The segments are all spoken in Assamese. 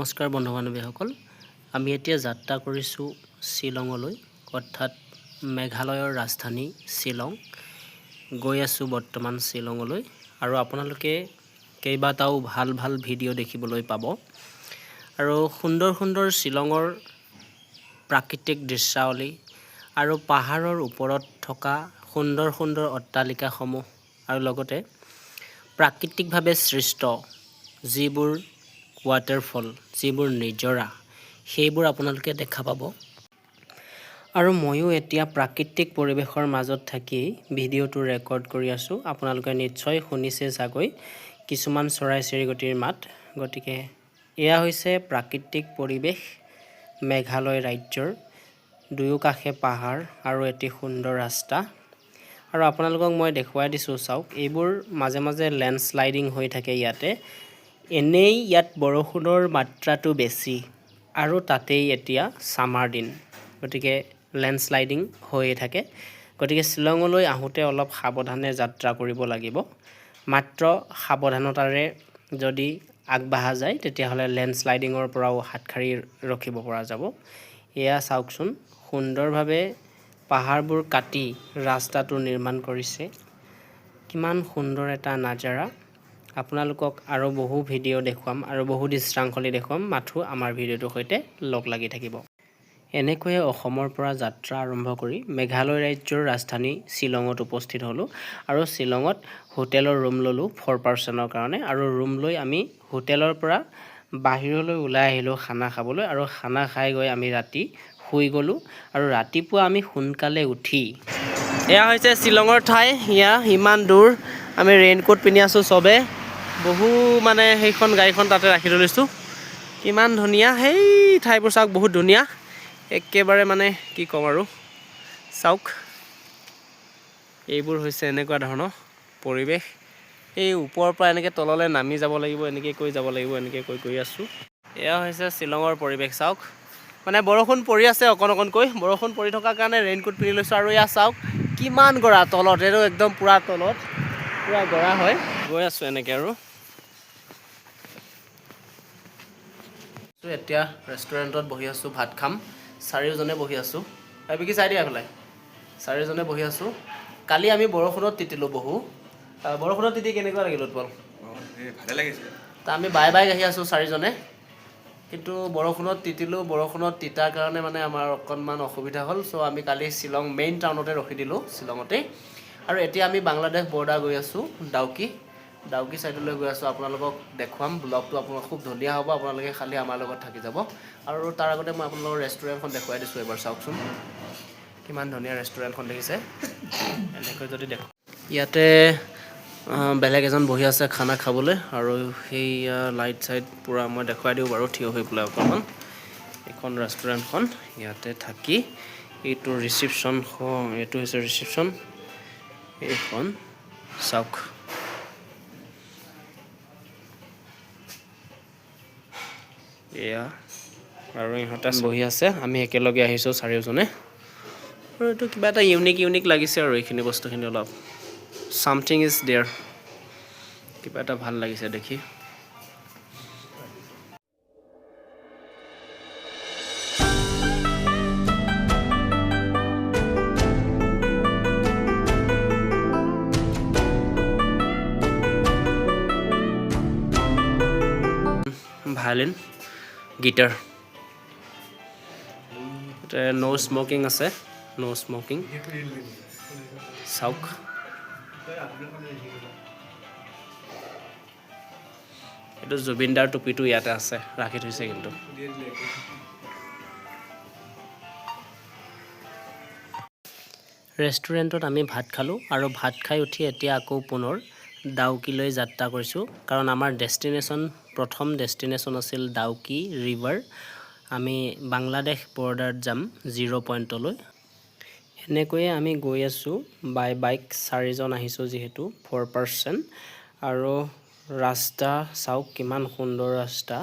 নমস্কাৰ বন্ধু বান্ধৱীসকল আমি এতিয়া যাত্ৰা কৰিছোঁ শ্বিলঙলৈ অৰ্থাৎ মেঘালয়ৰ ৰাজধানী শ্বিলং গৈ আছোঁ বৰ্তমান শ্বিলঙলৈ আৰু আপোনালোকে কেইবাটাও ভাল ভিডিঅ' দেখিবলৈ পাব আৰু সুন্দৰ শ্বিলঙৰ প্ৰাকৃতিক দৃশ্যাৱলী আৰু পাহাৰৰ ওপৰত থকা সুন্দৰ অট্টালিকাসমূহ আৰু লগতে প্ৰাকৃতিকভাৱে সৃষ্ট যিবোৰ ৱাটাৰফল যিবোৰ নিজৰা সেইবোৰ আপোনালোকে দেখা পাব আৰু ময়ো এতিয়া প্ৰাকৃতিক পৰিৱেশৰ মাজত থাকি ভিডিঅ'টো ৰেকৰ্ড কৰি আছোঁ আপোনালোকে নিশ্চয় শুনিছে চাগৈ কিছুমান চৰাই চিৰিকটিৰ মাত গতিকে এয়া হৈছে প্ৰাকৃতিক পৰিৱেশ মেঘালয় ৰাজ্যৰ দুয়োকাষে পাহাৰ আৰু এটি সুন্দৰ ৰাস্তা আৰু আপোনালোকক মই দেখুৱাই দিছোঁ চাওক এইবোৰ মাজে লেণ্ডশ্লাইডিং হৈ থাকে ইয়াতে এনেই ইয়াত বৰষুণৰ মাত্ৰাটো বেছি আৰু তাতেই এতিয়া সামাৰ দিন গতিকে লেণ্ডশ্লাইডিং হৈয়ে থাকে গতিকে শ্বিলঙলৈ আহোঁতে অলপ সাৱধানে যাত্ৰা কৰিব লাগিব মাত্ৰ সাৱধানতাৰে যদি আগবাঢ়া যায় তেতিয়াহ'লে লেণ্ডশ্লাইডিঙৰ পৰাও হাতখাৰি ৰখিব পৰা যাব এয়া চাওকচোন সুন্দৰভাৱে পাহাৰবোৰ কাটি ৰাস্তাটো নিৰ্মাণ কৰিছে কিমান সুন্দৰ এটা নাজাৰা আপোনালোকক আৰু বহু ভিডিঅ' দেখুৱাম আৰু বহু দৃশ্যাংশলী দেখুৱাম মাথো আমাৰ ভিডিঅ'টোৰ সৈতে লগ লাগি থাকিব এনেকৈয়ে অসমৰ পৰা যাত্ৰা আৰম্ভ কৰি মেঘালয় ৰাজ্যৰ ৰাজধানী শ্বিলঙত উপস্থিত হ'লোঁ আৰু শ্বিলঙত হোটেলৰ ৰুম ল'লোঁ 4 পাৰ্চনৰ কাৰণে আৰু ৰুম লৈ আমি হোটেলৰ পৰা বাহিৰলৈ ওলাই আহিলোঁ খানা খাবলৈ আৰু খানা খাই গৈ আমি ৰাতি শুই গ'লোঁ আৰু ৰাতিপুৱা আমি সোনকালে উঠি এয়া হৈছে শ্বিলঙৰ ঠাই ইয়া ইমান দূৰ আমি ৰেইনকোট পিন্ধি আছোঁ চবে বহু মানে সেইখন গাড়ীখন তাতে ৰাখি লৈছোঁ কিমান ধুনীয়া সেই ঠাইবোৰ চাওক বহুত ধুনীয়া একেবাৰে মানে কি ক'ম আৰু চাওক এইবোৰ হৈছে এনেকুৱা ধৰণৰ পৰিৱেশ এই ওপৰৰ পৰা এনেকৈ তললৈ নামি যাব লাগিব এনেকৈ কৈ যাব লাগিব এনেকৈ কৈ আছোঁ এয়া হৈছে শ্বিলঙৰ পৰিৱেশ চাওক মানে বৰষুণ পৰি আছে অকণকৈ বৰষুণ পৰি থকাৰ কাৰণে ৰেইনকোট পিন্ধি লৈছোঁ আৰু এয়া চাওক কিমান গৰা তলত এইটো একদম পুৰা তলত পুৰা গৰা হয় গৈ আছোঁ এনেকৈ আৰু এতিয়া ৰেষ্টুৰেণ্টত বহি আছোঁ ভাত খাম চাৰিওজনে বহি আছোঁ বিকি চাই দিয়া এইফালে চাৰিওজনে বহি আছোঁ কালি আমি বৰষুণত তিতিলোঁ বৰষুণত তিতি কেনেকুৱা লাগিল উৎপল ভালে লাগিছে আমি বাই আহি আছোঁ চাৰিজনে কিন্তু বৰষুণত তিতিলোঁ বৰষুণত তিতাৰ কাৰণে মানে আমাৰ অকণমান অসুবিধা হ'ল চ' আমি কালি শ্বিলং মেইন টাউনতে ৰখি দিলোঁ শ্বিলঙতেই আৰু এতিয়া আমি বাংলাদেশ বৰ্ডাৰ গৈ আছোঁ ডাউকি চাইডলৈ গৈ আছোঁ আপোনালোকক দেখুৱাম ব্লগটো আপোনাৰ খুব ধুনীয়া হ'ব আপোনালোকে খালি আমাৰ লগত থাকি যাব আৰু তাৰ আগতে মই আপোনালোকৰ ৰেষ্টুৰেণ্টখন দেখুৱাই দিছোঁ এবাৰ চাওকচোন কিমান ধুনীয়া ৰেষ্টুৰেণ্টখন দেখিছে এনেকৈ যদি দেখো ইয়াতে বেলেগ এজন বহি আছে খানা খাবলৈ আৰু সেই লাইট চাইট পূৰা মই দেখুৱাই দিওঁ বাৰু থিয় হৈ পেলাই অকণমান এইখন ৰেষ্টুৰেণ্টখন ইয়াতে থাকি এইটো ৰিচিপশ্যনখন এইটো হৈছে ৰিচিপশ্যন এইখন চাওক এয়া আৰু ইহঁতে বহি আছে আমি একেলগে আহিছোঁ চাৰিওজনে আৰু এইটো কিবা এটা ইউনিক লাগিছে আৰু এইখিনি বস্তুখিনি অলপ চামথিং ইজ দেয়াৰ কিবা এটা ভাল লাগিছে দেখি ভায়লিন গিটাৰ নো স্মকিং আছে নো স্মকিং চাওক এইটো জুবিনদাৰ টুপিটো ইয়াতে আছে ৰাখি থৈছে কিন্তু ৰেষ্টুৰেণ্টত আমি ভাত খালোঁ আৰু ভাত খাই উঠি এতিয়া আকৌ পুনৰ ডাউকিলৈ যাত্ৰা কৰিছোঁ কাৰণ আমাৰ প্ৰথম ডেষ্টিনেশ্যন আছিল ডাউকি ৰিভাৰ আমি বাংলাদেশ বৰ্ডাৰত যাম 0 পইণ্টলৈ এনেকৈয়ে আমি গৈ আছোঁ বাইক চাৰিজন আহিছোঁ যিহেতু 4 পাৰ্চন আৰু ৰাস্তা চাওক কিমান সুন্দৰ ৰাস্তা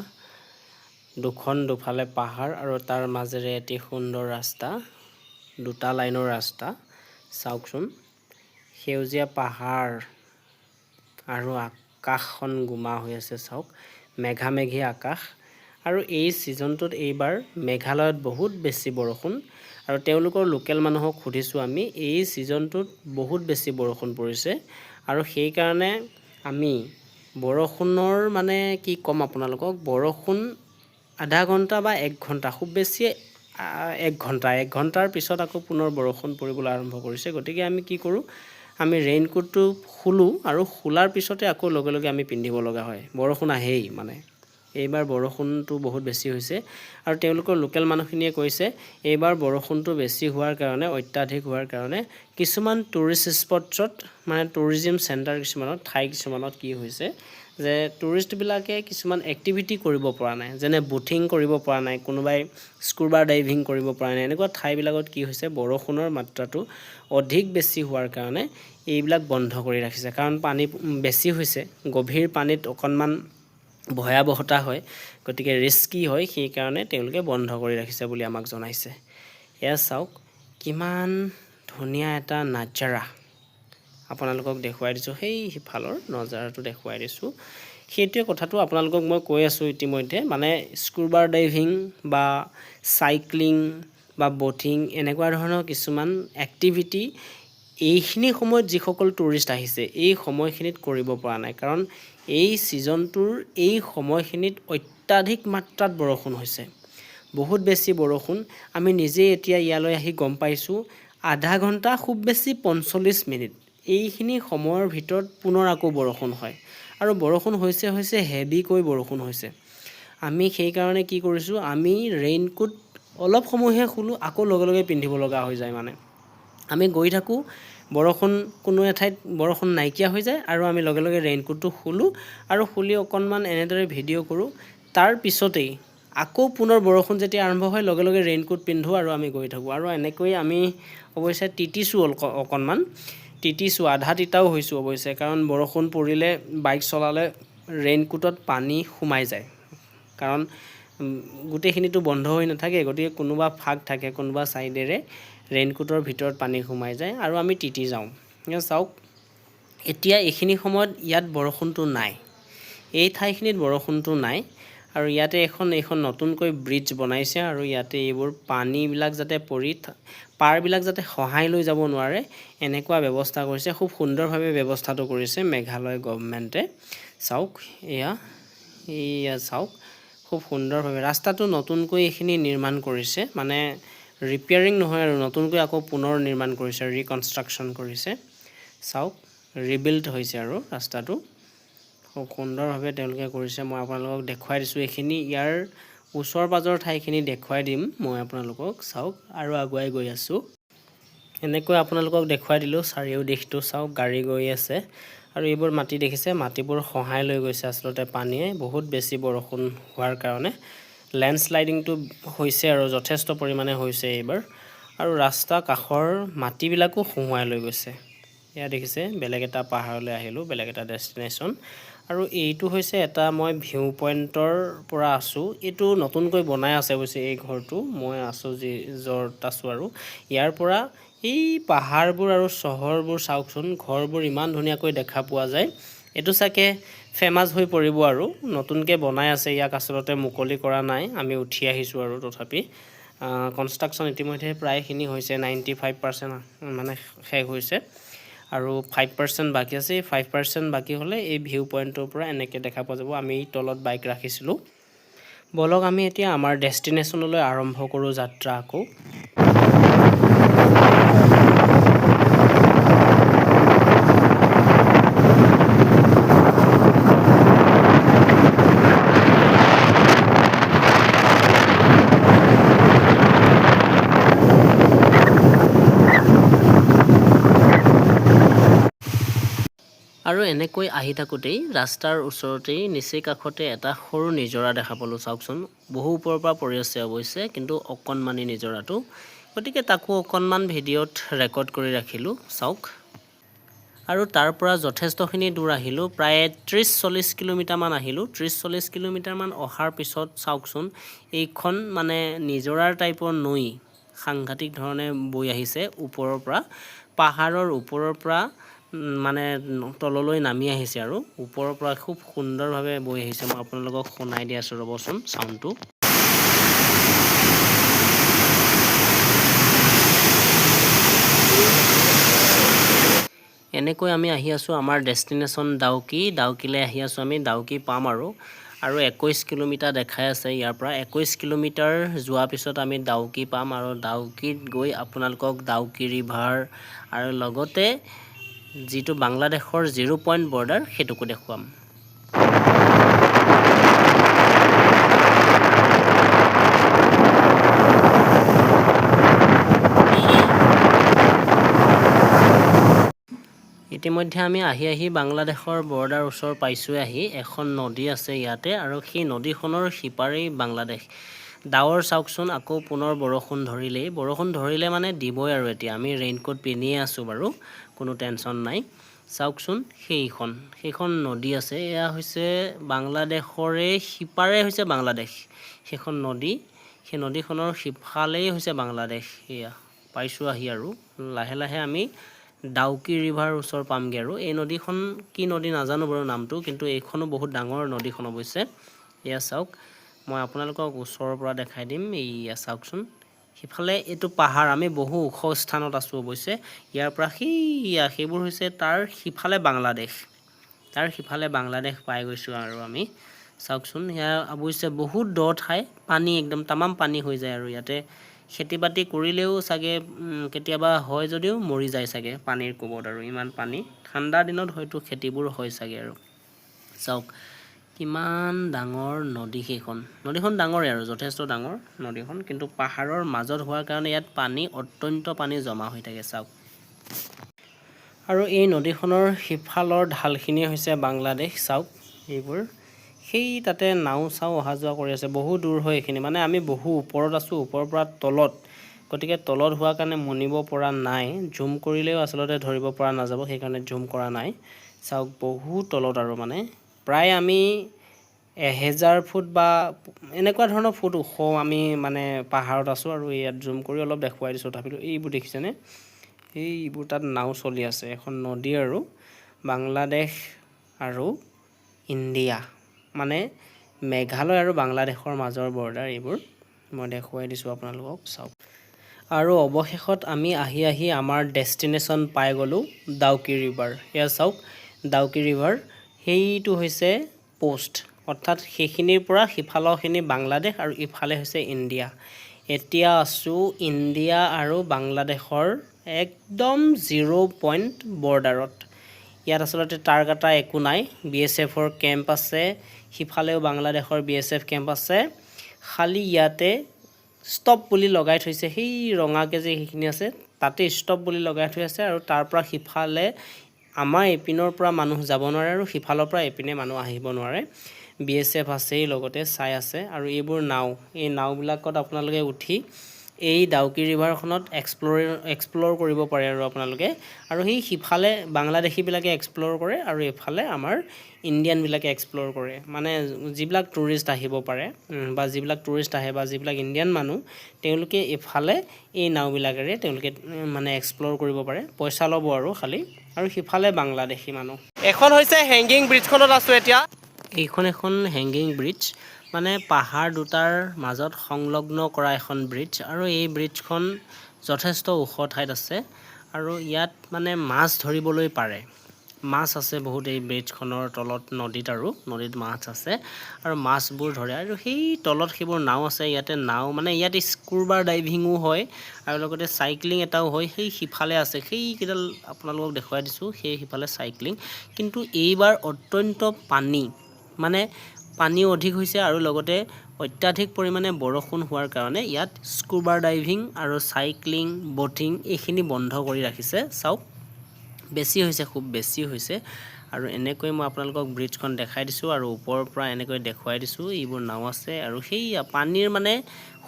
দুফালে পাহাৰ আৰু তাৰ মাজেৰে এটি সুন্দৰ ৰাস্তা দুটা লাইনৰ ৰাস্তা চাওকচোন সেউজীয়া পাহাৰ আৰু আকাশখন গোমা হৈ আছে চাওক মেঘামেঘী আকাশ আৰু এই ছিজনটোত এইবাৰ মেঘালয়ত বহুত বেছি বৰষুণ আৰু তেওঁলোকৰ লোকেল মানুহক সুধিছোঁ আমি এই ছিজনটোত বহুত বেছি বৰষুণ পৰিছে আৰু সেইকাৰণে আমি বৰষুণৰ মানে কি ক'ম আপোনালোকক বৰষুণ আধা ঘণ্টা বা 1 ঘণ্টা খুব বেছি 1 ঘণ্টাৰ পিছত আকৌ পুনৰ বৰষুণ পৰিবলৈ আৰম্ভ কৰিছে গতিকে আমি কি কৰোঁ আমি ৰেইনকোটটো খুলোঁ আৰু খোলাৰ পিছতে আকৌ লগে লগে আমি পিন্ধিব লগা হয় বৰষুণ আহেই মানে এইবাৰ বৰষুণটো বহুত বেছি হৈছে আৰু তেওঁলোকৰ লোকেল মানুহখিনিয়ে কৈছে এইবাৰ বৰষুণটো বেছি হোৱাৰ কাৰণে অত্যাধিক হোৱাৰ কাৰণে কিছুমান টুৰিষ্ট স্পটছত মানে টুৰিজিম চেণ্টাৰ কিছুমানত ঠাই কিছুমানত কি হৈছে যে টুৰিষ্টবিলাকে কিছুমান এক্টিভিটি কৰিব পৰা নাই যেনে বোটিং কৰিব পৰা নাই কোনোবাই স্কুবা ডাইভিং কৰিব পৰা নাই এনেকুৱা ঠাইবিলাকত কি হৈছে বৰষুণৰ মাত্ৰাটো অধিক বেছি হোৱাৰ কাৰণে এইবিলাক বন্ধ কৰি ৰাখিছে কাৰণ পানী বেছি হৈছে গভীৰ পানীত অকণমান ভয়াৱহতা হয় গতিকে ৰিস্কি হয় সেইকাৰণে তেওঁলোকে বন্ধ কৰি ৰাখিছে বুলি আমাক জনাইছে এয়া চাওক কিমান ধুনীয়া এটা নাজাৰা আপোনালোকক দেখুৱাই দিছোঁ সেই সিফালৰ নজাৰাটো দেখুৱাই দিছোঁ সেইটোৱে কথাটো আপোনালোকক মই কৈ আছোঁ ইতিমধ্যে মানে স্কুবা ডাইভিং বা চাইক্লিং বা বোটিং এনেকুৱা ধৰণৰ কিছুমান এক্টিভিটি এইখিনি সময়ত যিসকল টুৰিষ্ট আহিছে এই সময়খিনিত কৰিব পৰা নাই কাৰণ এই ছিজনটোৰ এই সময়খিনিত অত্যাধিক মাত্ৰাত বৰষুণ হৈছে বহুত বেছি বৰষুণ আমি নিজে এতিয়া ইয়ালৈ আহি গম পাইছোঁ আধা ঘণ্টা খুব বেছি 45 মিনিট এইখিনি সময়ৰ ভিতৰত পুনৰ আকৌ বৰষুণ হয় আৰু বৰষুণ হৈছে হেভিকৈ বৰষুণ হৈছে আমি সেইকাৰণে কি কৰিছোঁ আমি ৰেইনকোট অলপ সময়হে খুলোঁ আকৌ লগে লগে পিন্ধিব লগা হৈ যায় মানে আমি গৈ থাকোঁ বৰষুণ কোনো এঠাইত বৰষুণ নাইকিয়া হৈ যায় আৰু আমি লগে লগে ৰেইনকোটটো খুলোঁ আৰু খুলি অকণমান এনেদৰে ভিডিঅ' কৰোঁ তাৰ পিছতেই আকৌ পুনৰ বৰষুণ যেতিয়া আৰম্ভ হয় লগে লগে ৰেইনকোট পিন্ধোঁ আৰু আমি গৈ থাকোঁ আৰু এনেকৈ আমি অৱশ্যে তিতিছোঁ অকণমান তিতিছোঁ আধা তিতাও হৈছোঁ অৱশ্যে কাৰণ বৰষুণ পৰিলে বাইক চলালে ৰেইনকোটত পানী সোমাই যায় কাৰণ গোটেইখিনিতো বন্ধ হৈ নাথাকে গতিকে কোনোবা ফাঁক থাকে কোনোবা ছাইডেৰে ৰেইনকোটৰ ভিতৰত পানী সোমাই যায় আৰু আমি তিতি যাওঁ চাওক এতিয়া এইখিনি সময়ত ইয়াত বৰষুণটো নাই এই ঠাইখিনিত বৰষুণটো নাই আৰু ইয়াতে এইখন নতুনকৈ ব্ৰিজ বনাইছে আৰু ইয়াতে এইবোৰ পানীবিলাক যাতে পৰি পাৰবিলাক যাতে সহায় লৈ যাব নোৱাৰে এনেকুৱা ব্যৱস্থা কৰিছে খুব সুন্দৰভাৱে ব্যৱস্থাটো কৰিছে মেঘালয় গভৰ্ণমেণ্টে চাওক এয়া চাওক খুব সুন্দৰভাৱে ৰাস্তাটো নতুনকৈ এইখিনি নিৰ্মাণ কৰিছে মানে ৰিপেয়াৰিং নহয় আৰু নতুনকৈ আকৌ পুনৰ নিৰ্মাণ কৰিছে ৰিকনষ্ট্ৰাকশ্যন কৰিছে চাওক ৰিবিল্ড হৈছে আৰু ৰাস্তাটো খুব সুন্দৰভাৱে তেওঁলোকে কৰিছে মই আপোনালোকক দেখুৱাই দিছোঁ এইখিনি ইয়াৰ ওচৰ পাজৰ ঠাইখিনি দেখুৱাই দিম মই আপোনালোকক চাওক আৰু আগুৱাই গৈ আছোঁ এনেকৈ আপোনালোকক দেখুৱাই দিলোঁ চাৰিও দিশটো চাওক গাড়ী গৈ আছে আৰু এইবোৰ মাটি দেখিছে মাটিবোৰ সহায় লৈ গৈছে আচলতে পানীয়ে বহুত বেছি বৰষুণ হোৱাৰ কাৰণে লেণ্ডশ্লাইডিংটো হৈছে আৰু যথেষ্ট পৰিমাণে হৈছে এইবাৰ আৰু ৰাস্তা কাষৰ মাটিবিলাকো খহুৱাই লৈ গৈছে এয়া দেখিছে বেলেগ এটা পাহাৰলৈ আহিলোঁ বেলেগ এটা ডেষ্টিনেশ্যন আৰু এইটো হৈছে এটা মই ভিউ পইণ্টৰ পৰা আছোঁ এইটো নতুনকৈ বনাই আছে অৱশ্যে এই ঘৰটো মই আছোঁ য'ত আছোঁ আৰু ইয়াৰ পৰা এই পাহাৰবোৰ আৰু চহৰবোৰ চাওকচোন ঘৰবোৰ ইমান ধুনীয়াকৈ দেখা পোৱা যায় এইটো চাগে ফেমাছ হৈ পৰিব আৰু নতুনকৈ বনাই আছে ইয়াক আচলতে মুকলি কৰা নাই আমি উঠি আহিছোঁ আৰু তথাপি কনষ্ট্ৰাকশ্যন ইতিমধ্যে প্ৰায়খিনি হৈছে 95% মানে শেষ হৈছে আৰু 5% বাকী আছে 5% বাকী হ'লে এই ভিউ পইণ্টৰ পৰা এনেকৈ দেখা পোৱা যাব আমি তলত বাইক ৰাখিছিলোঁ বলক আমি এতিয়া আমাৰ ডেষ্টিনেশ্যনলৈ আৰম্ভ কৰোঁ যাত্ৰা আকৌ আৰু এনেকৈ আহি থাকোঁতেই ৰাস্তাৰ ওচৰতেই নিচেই কাষতে এটা সৰু নিজৰা দেখা পালোঁ চাওকচোন বহু ওপৰৰ পৰা পৰি আছে অৱশ্যে কিন্তু অকণমানি নিজৰাটো গতিকে তাকো অকণমান ভিডিঅ'ত ৰেকৰ্ড কৰি ৰাখিলোঁ চাওক আৰু তাৰ পৰা যথেষ্টখিনি দূৰ আহিলোঁ প্ৰায় 30-40 কিলোমিটাৰমান আহিলোঁ 30-40 কিলোমিটাৰমান অহাৰ পিছত চাওকচোন এইখন মানে নিজৰাৰ টাইপৰ নৈ সাংঘাতিক ধৰণে বৈ আহিছে ওপৰৰ পৰা পাহাৰৰ ওপৰৰ পৰা মানে তললৈ নামি আহিছে আৰু ওপৰৰ পৰা খুব সুন্দৰভাৱে বৈ আহিছে। মই আপোনালোকক শুনাই দি আছোঁ ৰ'বচোন চাউণ্ডটো। এনেকৈ আমি আহি আছোঁ আমাৰ ডেষ্টিনেশ্যন ডাউকিলৈ আহি আছোঁ আমি। ডাউকি পাম আৰু 21 কিলোমিটাৰ দেখাই আছে ইয়াৰ পৰা। 21 কিলোমিটাৰ যোৱাৰ পিছত আমি ডাউকি পাম আৰু ডাউকিত গৈ আপোনালোকক ডাউকি ৰিভাৰ আৰু লগতে যিটো বাংলাদেশৰ 0 পইণ্ট বৰ্ডাৰ সেইটোকো দেখুৱাম। ইতিমধ্যে আমি আহি বাংলাদেশৰ বৰ্ডাৰ ওচৰ পাইছোঁৱে আহি। এখন নদী আছে ইয়াতে আৰু সেই নদীখনৰ সিপাৰেই বাংলাদেশ। ডাৱৰ চাওকচোন, আকৌ পুনৰ বৰষুণ ধৰিলে মানে দিবই আৰু এতিয়া। আমি ৰেইনকোট পিন্ধিয়ে আছোঁ বাৰু, কোনো টেনশ্যন নাই। চাওকচোন সেইখন নদী আছে, এয়া হৈছে বাংলাদেশৰে সিপাৰে হৈছে বাংলাদেশ। সেইখন নদী, সেই নদীখনৰ সিফালেই হৈছে বাংলাদেশ। এয়া পাইছোঁ আহি আৰু লাহে লাহে আমি ডাউকি ৰিভাৰ ওচৰ পামগৈ আৰু। এই নদীখন কি নদী নাজানো বাৰু নামটো, কিন্তু এইখনো বহুত ডাঙৰ নদীখন অৱশ্যে। এয়া চাওক, মই আপোনালোকক ওচৰৰ পৰা দেখাই দিম। এয়া চাওকচোন, সিফালে এইটো পাহাৰ, আমি বহু ওখ স্থানত আছোঁ অৱশ্যে। ইয়াৰ পৰা সেইবোৰ হৈছে তাৰ সিফালে বাংলাদেশ পাই গৈছোঁ আৰু আমি। চাওকচোন, সেয়া অৱশ্যে বহুত দ ঠাই, পানী একদম তামাম পানী হৈ যায় আৰু ইয়াতে খেতি বাতি কৰিলেও চাগে কেতিয়াবা হয় যদিও মৰি যায় চাগে পানীৰ কোবত আৰু ইমান পানী। ঠাণ্ডা দিনত হয়তো খেতিবোৰ হয় চাগে আৰু। চাওক কিমান ডাঙৰ নদী নদীখন ডাঙৰেই আৰু যথেষ্ট ডাঙৰ নদীখন, কিন্তু পাহাৰৰ মাজত হোৱাৰ কাৰণে ইয়াত অত্যন্ত পানী জমা হৈ থাকে। চাওক, আৰু এই নদীখনৰ সিফালৰ ঢালখিনিয়ে হৈছে বাংলাদেশ। চাওক এইবোৰ, সেই তাতে নাও চাও অহা যোৱা কৰি আছে, বহু দূৰ হয় এইখিনি। মানে আমি বহু ওপৰত আছোঁ, ওপৰৰ পৰা তলত, গতিকে তলত হোৱাৰ কাৰণে মনিব পৰা নাই। জুম কৰিলেও আচলতে ধৰিব পৰা নাযাব, সেইকাৰণে জুম কৰা নাই। চাওক বহু তলত আৰু মানে প্ৰায় আমি 1000 ফুট বা এনেকুৱা ধৰণৰ ফুট ওখ আমি মানে পাহাৰত আছোঁ। আৰু ইয়াত জুম কৰি অলপ দেখুৱাই দিছোঁ তথাপিতো। এইবোৰ দেখিছেনে, এইবোৰ তাত নাও চলি আছে, এখন নদী আৰু বাংলাদেশ আৰু ইণ্ডিয়া, মানে মেঘালয় আৰু বাংলাদেশৰ মাজৰ বৰ্ডাৰ। এইবোৰ মই দেখুৱাই দিছোঁ আপোনালোকক। চাওক, আৰু অৱশেষত আমি আহি আমাৰ ডেষ্টিনেশ্যন পাই গ'লোঁ, ডাউকি ৰিভাৰ। এয়া চাওক ডাউকি ৰিভাৰ, সেইটো হৈছে পোষ্ট, অৰ্থাৎ সেইখিনিৰ পৰা সিফালৰখিনি বাংলাদেশ আৰু ইফালে হৈছে ইণ্ডিয়া। এতিয়া আছোঁ ইণ্ডিয়া আৰু বাংলাদেশৰ একদম 0 পইণ্ট বৰ্ডাৰত। ইয়াত আচলতে তাৰ কাটা একো নাই, BSFৰ কেম্প আছে, সিফালেও বাংলাদেশৰ BSF কেম্প আছে। খালি ইয়াতে ষ্টপ বুলি লগাই থৈছে, সেই ৰঙাকে যে সেইখিনি আছে তাতে ষ্টপ বুলি লগাই থৈ আছে। আৰু তাৰ পৰা সিফালে আমাৰ এইপিনৰ পৰা মানুহ যাব নোৱাৰে আৰু সিফালৰ পৰা এইপিনে মানুহ আহিব নোৱাৰে। BSF আছেই লগতে চাই আছে। আৰু এইবোৰ নাও, এই নাওবিলাকত আপোনালোকে উঠি এই ডাউকি ৰিভাৰখনত এক্সপ্ল'ৰ কৰিব পাৰে আৰু আপোনালোকে। আৰু সেই সিফালে বাংলাদেশীবিলাকে এক্সপ্ল'ৰ কৰে আৰু এইফালে আমাৰ ইণ্ডিয়ানবিলাকে এক্সপ্ল'ৰ কৰে। মানে যিবিলাক টুৰিষ্ট আহিব পাৰে বা যিবিলাক টুৰিষ্ট আহে বা যিবিলাক ইণ্ডিয়ান মানুহ, তেওঁলোকে এইফালে এই নাওবিলাকেৰে তেওঁলোকে মানে এক্সপ্ল'ৰ কৰিব পাৰে, পইচা ল'ব আৰু খালি। আৰু সিফালে বাংলাদেশী মানুহ। এখন হৈছে হেংগিং ব্ৰিজখনত আছোঁ এতিয়া। এইখন এখন হেংগিং ব্ৰিজ, মানে পাহাৰ দুটাৰ মাজত সংলগ্ন কৰা এখন ব্ৰিজ। আৰু এই ব্ৰিজখন যথেষ্ট ওখ ঠাইত আছে আৰু ইয়াত মানে মাছ ধৰিবলৈ পাৰে। মাছ আছে বহুত এই ব্ৰিজখনৰ তলত, নদীত মাছ আছে আৰু মাছবোৰ ধৰে। আৰু সেই তলত সেইবোৰ নাও আছে, ইয়াতে নাও মানে ইয়াত স্কুবা ডাইভিঙো হয় আৰু লগতে চাইক্লিং এটাও হয়। সেই সিফালে আছে, সেইকেইডাল আপোনালোকক দেখুৱাই দিছোঁ, সেই সিফালে চাইক্লিং। কিন্তু এইবাৰ অত্যন্ত মানে পানী অধিক হৈছে আৰু লগতে অত্যাধিক পৰিমাণে বৰষুণ হোৱাৰ কাৰণে ইয়াত স্কুবা ডাইভিং আৰু চাইক্লিং, ব'টিং এইখিনি বন্ধ কৰি ৰাখিছে। চাওক বেছি হৈছে, খুব বেছি হৈছে। আৰু এনেকৈ মই আপোনালোকক ব্ৰিজখন দেখাই দিছোঁ আৰু ওপৰৰ পৰা এনেকৈ দেখুৱাই দিছোঁ। এইবোৰ নাও আছে আৰু সেই পানীৰ মানে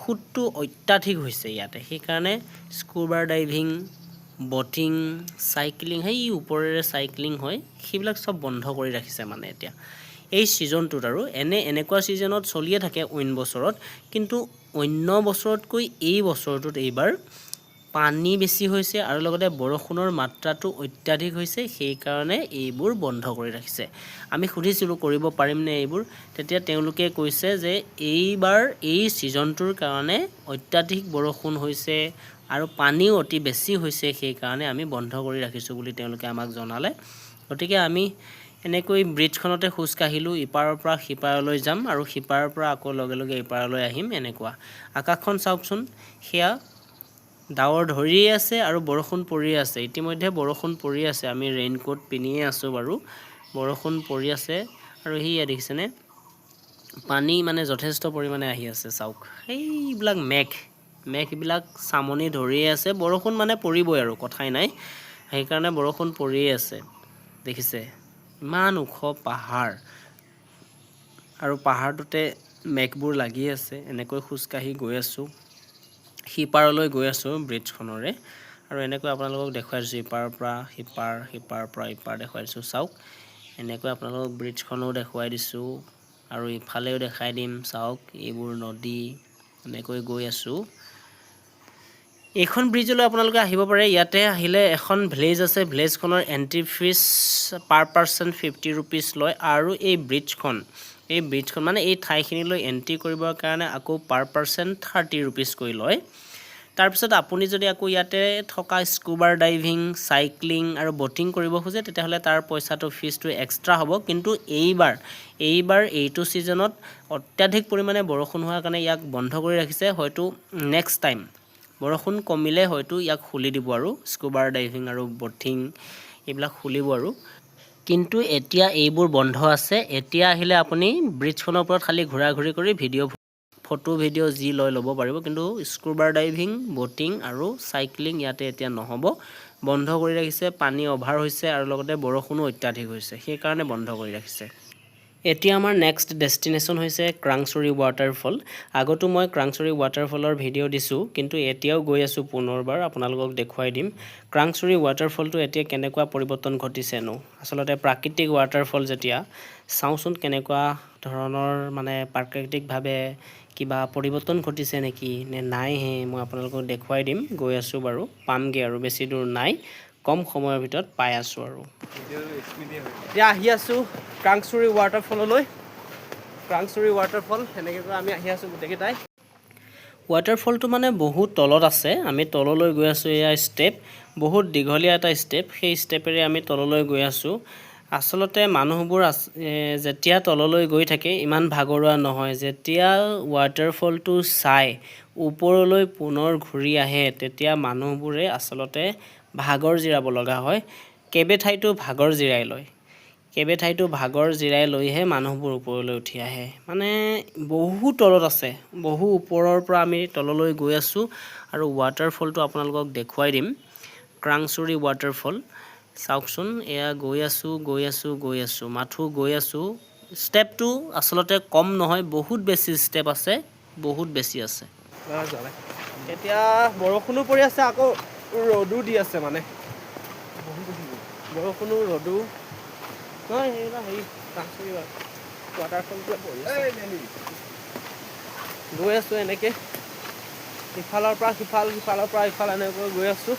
সোঁতটো অত্যাধিক হৈছে ইয়াতে, সেইকাৰণে স্কুবা ডাইভিং, ব'টিং, চাইক্লিং, সেই ওপৰেৰে চাইক্লিং হয়, সেইবিলাক চব বন্ধ কৰি ৰাখিছে মানে এতিয়া এই ছিজনটোত। আৰু এনেকুৱা ছিজনত চলিয়ে থাকে অইন বছৰত, কিন্তু অন্য বছৰতকৈ এই বছৰটোত এইবাৰ পানী বেছি হৈছে আৰু লগতে বৰষুণৰ মাত্ৰাটো অত্যাধিক হৈছে, সেইকাৰণে এইবোৰ বন্ধ কৰি ৰাখিছে। আমি সুধিছিলোঁ কৰিব পাৰিমনে এইবোৰ, তেতিয়া তেওঁলোকে কৈছে যে এইবাৰ এই ছিজনটোৰ কাৰণে অত্যাধিক বৰষুণ হৈছে আৰু পানীও অতি বেছি হৈছে, সেইকাৰণে আমি বন্ধ কৰি ৰাখিছোঁ বুলি তেওঁলোকে আমাক জনালে। গতিকে আমি এনেকৈ ব্ৰিজখনতে খোজ কাঢ়িলোঁ, ইপাৰৰ পৰা সিপাৰলৈ যাম আৰু সিপাৰৰ পৰা আকৌ লগে লগে ইপাৰলৈ আহিম। এনেকুৱা আকাশখন চাওকচোন, সেয়া ডাৱৰ ধৰিয়ে আছে আৰু বৰষুণ পৰি আছে। ইতিমধ্যে বৰষুণ পৰি আছে, আমি ৰেইনকোট পিন্ধিয়ে আছোঁ বাৰু। বৰষুণ পৰি আছে আৰু সেয়া দেখিছেনে, পানী মানে যথেষ্ট পৰিমাণে আহি আছে। চাওক সেইবিলাক মেঘবিলাক চামনি ধৰিয়ে আছে, বৰষুণ মানে পৰিবই আৰু কথাই নাই, সেইকাৰণে বৰষুণ পৰিয়ে আছে। দেখিছে ইমান ওখ পাহাৰ আৰু পাহাৰটোতে মেঘবোৰ লাগি আছে। এনেকৈ খোজকাঢ়ি গৈ আছোঁ, সিপাৰলৈ গৈ আছোঁ ব্ৰিজখনৰে, আৰু এনেকৈ আপোনালোকক দেখুৱাই দিছোঁ ইপাৰৰ পৰা সিপাৰ, সিপাৰৰ পৰা ইপাৰ দেখুৱাই দিছোঁ। চাওক এনেকৈ আপোনালোকক ব্ৰিজখনো দেখুৱাই দিছোঁ আৰু ইফালেও দেখাই দিম। চাওক এইবোৰ নদী, এনেকৈ গৈ আছোঁ। এইখন ব্ৰিজলৈ আপোনালোকে আহিব পাৰে। ইয়াতে আহিলে এখন ভিলেজ আছে, ভিলেজখনৰ entry fees per person 50 rupees লয়, আৰু এই ব্ৰিজখন মানে এই ঠাইখিনিলৈ এণ্ট্ৰি কৰিবৰ কাৰণে আকৌ পাৰ পাৰ্চন 30 ৰুপিজকৈ লয়। তাৰপিছত আপুনি যদি আকৌ ইয়াতে থকা স্কুবা ডাইভিং, চাইক্লিং আৰু ব'টিং কৰিব খোজে, তেতিয়াহ'লে তাৰ পইচাটো ফিজটো এক্সট্ৰা হ'ব। কিন্তু এইবাৰ এইটো ছিজনত অত্যাধিক পৰিমাণে বৰষুণ হোৱাৰ কাৰণে ইয়াক বন্ধ কৰি ৰাখিছে। হয়তো নেক্সট টাইম বৰষুণ কমিলে হয়তো ইয়াক খুলি দিব আৰু স্কুবা ডাইভিং আৰু ব'টিং এইবিলাক খুলিব আৰু। কিন্তু এতিয়া এইবোৰ বন্ধ আছে। এতিয়া আহিলে আপুনি ব্ৰিজখনৰ ওপৰত খালি ঘূৰা ঘূৰি কৰি ফটো ভিডিঅ' যি ল'ব পাৰিব, কিন্তু স্কুবা ডাইভিং, ব'টিং আৰু চাইক্লিং ইয়াতে এতিয়া নহ'ব, বন্ধ কৰি ৰাখিছে। পানী অভাৰ হৈছে আৰু লগতে বৰষুণো অত্যাধিক হৈছে, সেইকাৰণে বন্ধ কৰি ৰাখিছে। এতিয়া আমাৰ নেক্সট ডেষ্টিনেশ্যন হৈছে ক্ৰাংচুৰী ৱাটাৰফল। আগতো মই ক্ৰাংচুৰী ৱাটাৰফলৰ ভিডিঅ' দিছোঁ, কিন্তু এতিয়াও গৈ আছোঁ পুনৰবাৰ, আপোনালোকক দেখুৱাই দিম ক্ৰাংচুৰী ৱাটাৰফলটো এতিয়া কেনেকুৱা পৰিৱৰ্তন ঘটিছেনো। আচলতে প্ৰাকৃতিক ৱাটাৰফল যেতিয়া, চাওঁচোন কেনেকুৱা ধৰণৰ মানে প্ৰাকৃতিকভাৱে কিবা পৰিৱৰ্তন ঘটিছে নেকি নে নাইহে, মই আপোনালোকক দেখুৱাই দিম। গৈ আছোঁ বাৰু, পামগৈ আৰু বেছি দূৰ নাই, কম সময়ৰ ভিতৰত পাই আছোঁ আৰু। এতিয়া আহি আছোঁ ক্ৰাংচুৰী ৱাটাৰফললৈ। ক্ৰাংচুৰী ৱাটাৰফল এনেকৈ আমি আহি আছোঁ গোটেইকেইটাই। ৱাটাৰফলটো মানে বহুত তলত আছে, আমি তললৈ গৈ আছোঁ। এয়া ষ্টেপ, বহুত দীঘলীয়া এটা ষ্টেপ, সেই ষ্টেপেৰে আমি তললৈ গৈ আছোঁ। আচলতে মানুহবোৰ যেতিয়া তললৈ গৈ থাকে ইমান ভাগৰুৱা নহয়। যেতিয়া ৱাটাৰফলটো চাই ওপৰলৈ পুনৰ ঘূৰি আহে, তেতিয়া মানুহবোৰে আচলতে ভাগৰ জিৰাব লগা হয়। কেইবাঠাইতো ভাগৰ জিৰাই লৈহে মানুহবোৰ ওপৰলৈ উঠি আহে। মানে বহু তলত আছে, বহু ওপৰৰ পৰা আমি তললৈ গৈ আছোঁ আৰু ৱাটাৰফলটো আপোনালোকক দেখুৱাই দিম। ক্ৰাংচুৰী ৱাটাৰফল চাওকচোন, এয়া গৈ আছোঁ, মাথো গৈ আছোঁ। ষ্টেপটো আচলতে কম নহয়, বহুত বেছি ষ্টেপ আছে, বহুত বেছি আছে। এতিয়া বৰষুণো পৰি আছে, আকৌ ৰ'দো দি আছে, মানে বৰষুণো ৰ'দো নহয়। সেইবিলাক ক্ৰাংচুৰী ৱাটাৰফলটোৱে পৰি আছে। গৈ আছোঁ এনেকৈ ইফালৰ পৰা সিফাল এনেকৈ গৈ আছোঁ।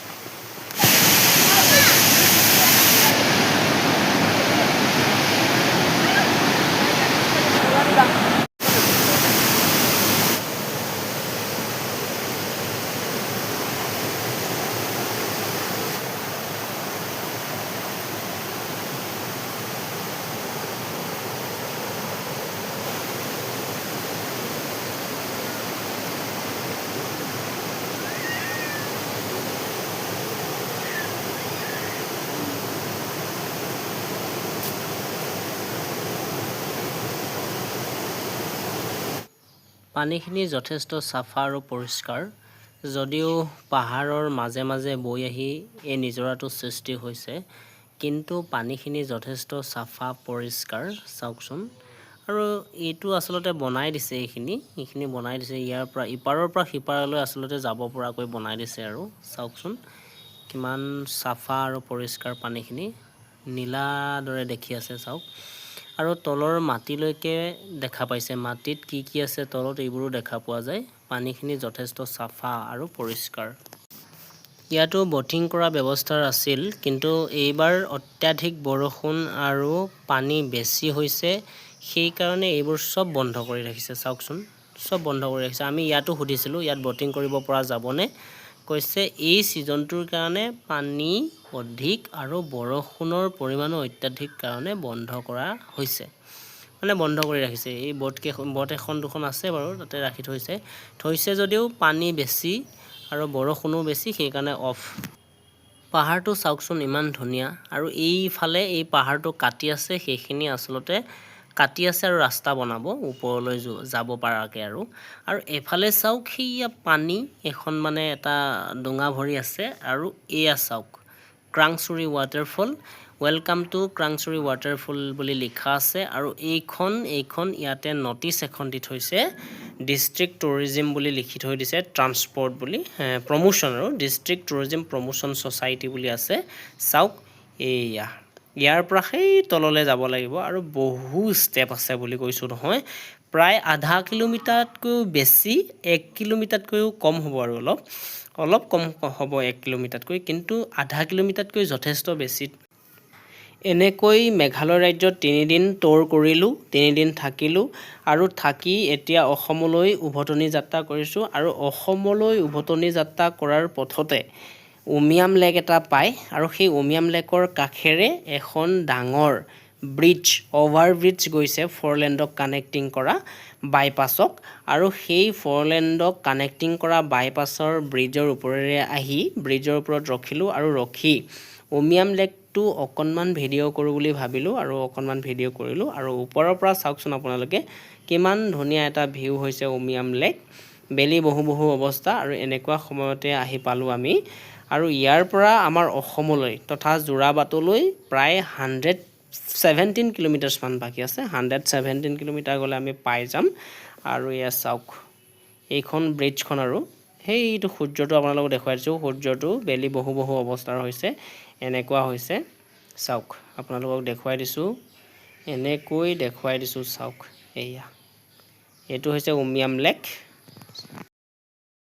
পানীখিনি যথেষ্ট চাফা আৰু পৰিষ্কাৰ, যদিও পাহাৰৰ মাজে মাজে বৈ আহি এই নিজৰাটো সৃষ্টি হৈছে, কিন্তু পানীখিনি যথেষ্ট চাফা পৰিষ্কাৰ। চাওকচোন, আৰু এইটো আচলতে বনাই দিছে, এইখিনি বনাই দিছে, ইয়াৰ পৰা ইপাৰৰ পৰা সিপাৰলৈ আচলতে যাব পৰাকৈ বনাই দিছে। আৰু চাওকচোন কিমান চাফা আৰু পৰিষ্কাৰ পানীখিনি, নীলা দৰে দেখি আছে। চাওক, আৰু তলৰ মাটিলৈকে দেখা পাইছে, মাটিত কি কি আছে তলত এইবোৰো দেখা পোৱা যায়। পানীখিনি যথেষ্ট চাফা আৰু পৰিষ্কাৰ। ইয়াতো বটিং কৰা ব্যৱস্থা আছিল, কিন্তু এইবাৰ অত্যাধিক বৰষুণ আৰু পানী বেছি হৈছে, সেইকাৰণে এইবোৰ চব বন্ধ কৰি ৰাখিছে। চাওকচোন, চব বন্ধ কৰি ৰাখিছে। আমি ইয়াতো সুধিছিলোঁ ইয়াত বটিং কৰিব পৰা যাবনে, কৈছে এই ছিজনটোৰ কাৰণে পানী অধিক আৰু বৰষুণৰ পৰিমাণো অত্যাধিক কাৰণে বন্ধ কৰা হৈছে, মানে বন্ধ কৰি ৰাখিছে। এই বট এখন দুখন আছে বাৰু, তাতে ৰাখি থৈছে যদিও পানী বেছি আৰু বৰষুণো বেছি, সেইকাৰণে অফ। পাহাৰটো চাওকচোন ইমান ধুনীয়া, আৰু এইফালে এই পাহাৰটো কাটি আছে, সেইখিনি আচলতে কাটি আছে আৰু ৰাস্তা বনাব ওপৰলৈ যাব পৰাকৈ। আৰু এফালে চাওক, সেইয়া পানী এখন মানে এটা ডোঙা ভৰি আছে, আৰু এয়া চাওক ক্ৰাংচুৰী ৱাটাৰফল, ৱেলকাম টু ক্ৰাংচুৰী ৱাটাৰফল বুলি লিখা আছে। আৰু এইখন ইয়াতে নটিচ এখন দি থৈছে, ডিষ্ট্ৰিক্ট টুৰিজিম বুলি লিখি থৈ দিছে, ট্ৰান্সপৰ্ট বুলি প্ৰমোশ্যন, আৰু ডিষ্ট্ৰিক্ট টুৰিজিম প্ৰমোশ্যন ছ'চাইটি বুলি আছে। চাওক এইয়া, ইয়াৰ পৰা সেই তললৈ যাব লাগিব, আৰু বহু ষ্টেপ আছে বুলি কৈছোঁ নহয়, প্ৰায় আধা কিলোমিটাৰতকৈও বেছি, 1 কিলোমিটাৰতকৈও কম হ'ব, আৰু অলপ কম হ'ব 1 কিলোমিটাৰতকৈ, কিন্তু আধা কিলোমিটাৰতকৈ যথেষ্ট বেছি। এনেকৈ মেঘালয় ৰাজ্যত 3 দিন ট'ৰ কৰিলোঁ, 3 দিন থাকিলোঁ, আৰু থাকি এতিয়া অসমলৈ উভতনি যাত্ৰা কৰিছোঁ। আৰু অসমলৈ উভতনি যাত্ৰা কৰাৰ পথতে উমিয়াম লেক এটা পায়, আৰু সেই উমিয়াম লেকৰ কাষেৰে এখন ডাঙৰ অভাৰব্ৰিজ গৈছে, 4 লেণ্ডক কানেক্টিং কৰা বাইপাছক। আৰু সেই 4 লেণ্ডক কানেক্টিং কৰা বাইপাছৰ ব্ৰিজৰ ওপৰেৰে আহি ব্ৰিজৰ ওপৰত ৰখিলোঁ, আৰু ৰখি উমিয়াম লেকটো অকণমান ভিডিঅ' কৰোঁ বুলি ভাবিলোঁ, আৰু অকণমান ভিডিঅ' কৰিলোঁ। আৰু ওপৰৰ পৰা চাওকচোন আপোনালোকে কিমান ধুনীয়া এটা ভিউ হৈছে উমিয়াম লেক, বেলি বহো অৱস্থা। আৰু এনেকুৱা সময়তে আহি পালোঁ আমি, আৰু ইয়াৰ পৰা আমাৰ অসমলৈ তথা যোৰাবাটলৈ প্ৰায় 117 কিলোমিটাৰছমান বাকী আছে, 117 কিলোমিটাৰ গ'লে আমি পাই যাম। আৰু এয়া চাওক এইখন ব্ৰিজখন, আৰু সেইটো সূৰ্যটো আপোনালোকক দেখুৱাই দিছোঁ, সূৰ্যটো বেলি বহো অৱস্থাৰ হৈছে, এনেকুৱা হৈছে। চাওক আপোনালোকক দেখুৱাই দিছোঁ, এনেকৈ দেখুৱাই দিছোঁ, চাওক এইয়া, এইটো হৈছে উমিয়াম লেক।